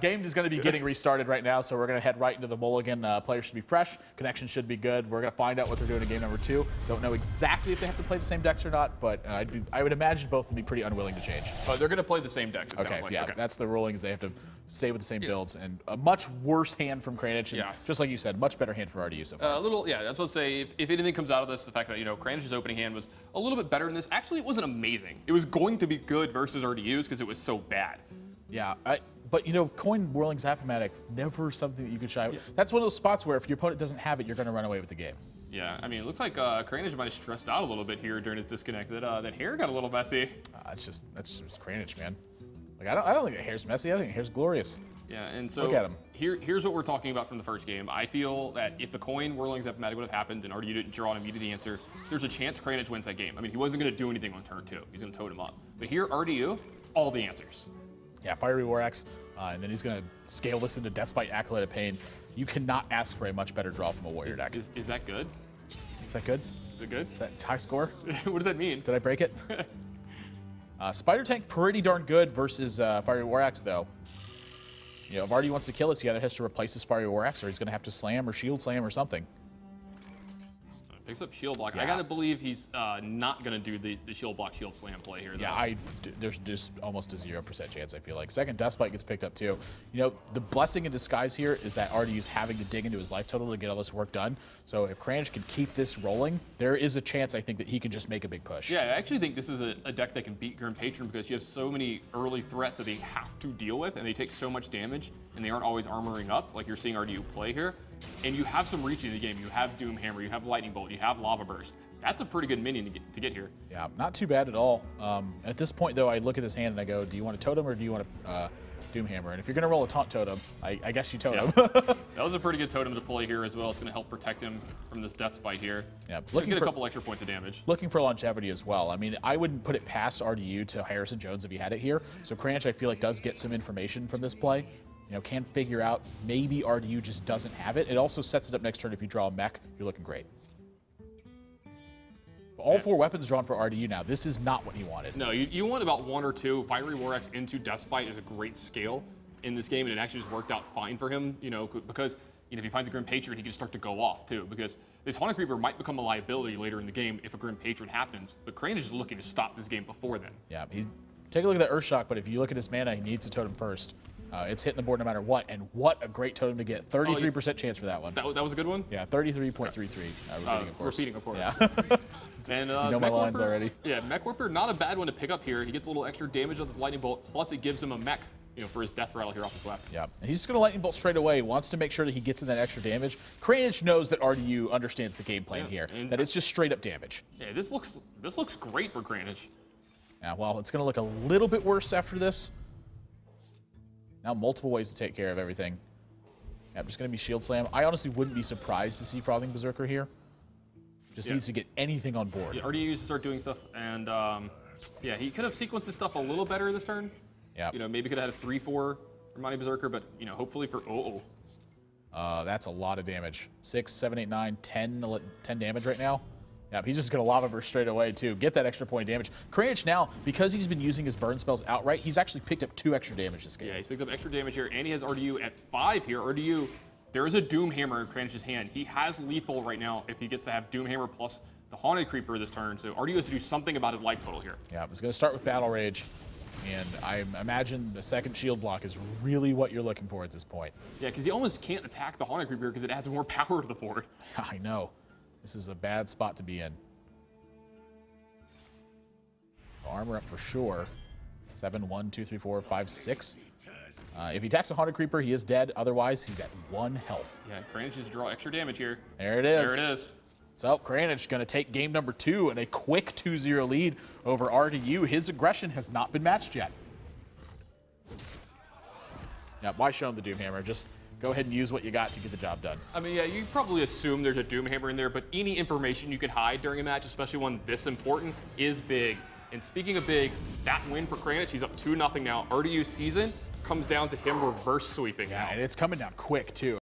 Game is going to be getting restarted right now, so we're going to head right into the mulligan. Players should be fresh. Connection should be good. We're going to find out what they're doing in game number 2. Don't know exactly if they have to play the same decks or not, but I would imagine both would be pretty unwilling to change. They're going to play the same decks, it sounds like. Yeah, Okay. That's the rulings. They have to stay with the same builds, and a much worse hand from Kranich. And just like you said, much better hand for RDU so far. That's what I'd say. If anything comes out of this, the fact that, Kranich's opening hand was a little bit better than this. Actually, it wasn't amazing. It was going to be good versus RDU's because it was so bad. Yeah, but coin whirling Zap-O-Matic, never something that you could shy away. That's one of those spots where if your opponent doesn't have it, you're going to run away with the game. Yeah, I mean, it looks like Kranich might have stressed out a little bit here during his disconnect. That hair got a little messy. That's just Kranich, man. Like I don't think the hair's messy. I think the hair's glorious. Yeah, and so look at him. Here's what we're talking about from the first game. I feel that if the coin whirling Zap-O-Matic would have happened and RDU didn't draw an immediate answer, there's a chance Kranich wins that game. I mean, he wasn't going to do anything on turn 2. He's going to totem up. But here, RDU, all the answers. Yeah, Fiery War Axe, and then he's going to scale this into Deathbite, Acolyte of Pain. You cannot ask for a much better draw from a Warrior deck. Is that good? Is that good? Is it good? Is that high score? What does that mean? Did I break it? Spider Tank, pretty darn good versus Fiery War Axe, though. If RDU wants to kill us, he either has to replace his Fiery War Axe or he's going to have to slam or shield slam or something. Picks up shield block. Yeah. I gotta believe he's not gonna do the shield block, shield slam play here, though. Yeah, there's just almost a 0% chance, I feel like. Second Deathbite gets picked up too. The blessing in disguise here is that RDU's having to dig into his life total to get all this work done. So if Kranich can keep this rolling, there is a chance, I think, that he can just make a big push. Yeah, I actually think this is a deck that can beat Grim Patron because you have so many early threats that they have to deal with, and they take so much damage, and they aren't always armoring up like you're seeing RDU play here. And you have some reach in the game. You have Doomhammer, you have Lightning Bolt, you have Lava Burst. That's a pretty good minion to get here. Yeah, not too bad at all. At this point, though, I look at his hand and I go, do you want a totem or do you want a Doomhammer? And if you're going to roll a taunt totem, I guess you totem. Yeah. That was a pretty good totem to play here as well. It's going to help protect him from this Death Spite here. Yeah, looking for a couple extra points of damage. Looking for longevity as well. I mean, I wouldn't put it past RDU to Harrison Jones if he had it here. So Kranich, I feel like, does get some information from this play. Can figure out maybe RDU just doesn't have it. It also sets it up next turn if you draw a mech, you're looking great. All 4 weapons drawn for RDU now. This is not what he wanted. No, you want about 1 or 2. Fiery War Axe into Deathbite is a great scale in this game, and it actually just worked out fine for him, because if he finds a Grim Patron, he can start to go off too, because this Haunted Creeper might become a liability later in the game if a Grim Patron happens, but Kranich is looking to stop this game before then. Yeah, take a look at that Earthshock, but if you look at his mana, he needs to totem first. It's hitting the board no matter what, and what a great totem to get. 33% chance for that one. That was a good one? Yeah, 33.33. Repeating, of course. Yeah. And, you know my lines already. Yeah, Mech Whipper, not a bad one to pick up here. He gets a little extra damage on this Lightning Bolt, plus it gives him a mech, for his Death Rattle here off his weapon. Yeah, and he's just going to Lightning Bolt straight away. He wants to make sure that he gets in that extra damage. Kranich knows that RDU understands the game plan here, that it's just straight up damage. Yeah, this looks great for Kranich. Yeah, well, it's going to look a little bit worse after this. Now multiple ways to take care of everything. Yeah, just going to be Shield Slam. I honestly wouldn't be surprised to see Frothing Berserker here. Just needs to get anything on board. Yeah, RDU used to start doing stuff, and yeah, he could have sequenced his stuff a little better this turn. Yeah. Maybe could have had a 3-4 Reminding Berserker, but hopefully for that's a lot of damage. 6, 7, 8, 9, 10 damage right now. Yeah, he's just going to Lava Burst straight away, too. Get that extra point of damage. Kranich now, because he's been using his burn spells outright, he's actually picked up 2 extra damage this game. Yeah, he's picked up extra damage here, and he has RDU at 5 here. RDU, there is a Doomhammer in Kranich's hand. He has lethal right now if he gets to have Doomhammer plus the Haunted Creeper this turn, so RDU has to do something about his life total here. Yeah, he's going to start with Battle Rage, and I imagine the second shield block is really what you're looking for at this point. Yeah, because he almost can't attack the Haunted Creeper because it adds more power to the board. I know. This is a bad spot to be in. Armor up for sure. 7, 1, 2, 3, 4, 5, 6. If he attacks a Haunted Creeper, he is dead. Otherwise, he's at 1 health. Yeah, Kranich needs to draw extra damage here. There it is. There it is. So Kranich going to take game number 2 and a quick 2-0 lead over RDU. His aggression has not been matched yet. Yeah, why show him the Doomhammer? Just go ahead and use what you got to get the job done. I mean, yeah, you probably assume there's a Doomhammer in there, but any information you could hide during a match, especially one this important, is big. And speaking of big, that win for Kranich, he's up 2-0 now. RDU's season comes down to him reverse sweeping now. And it's coming down quick, too.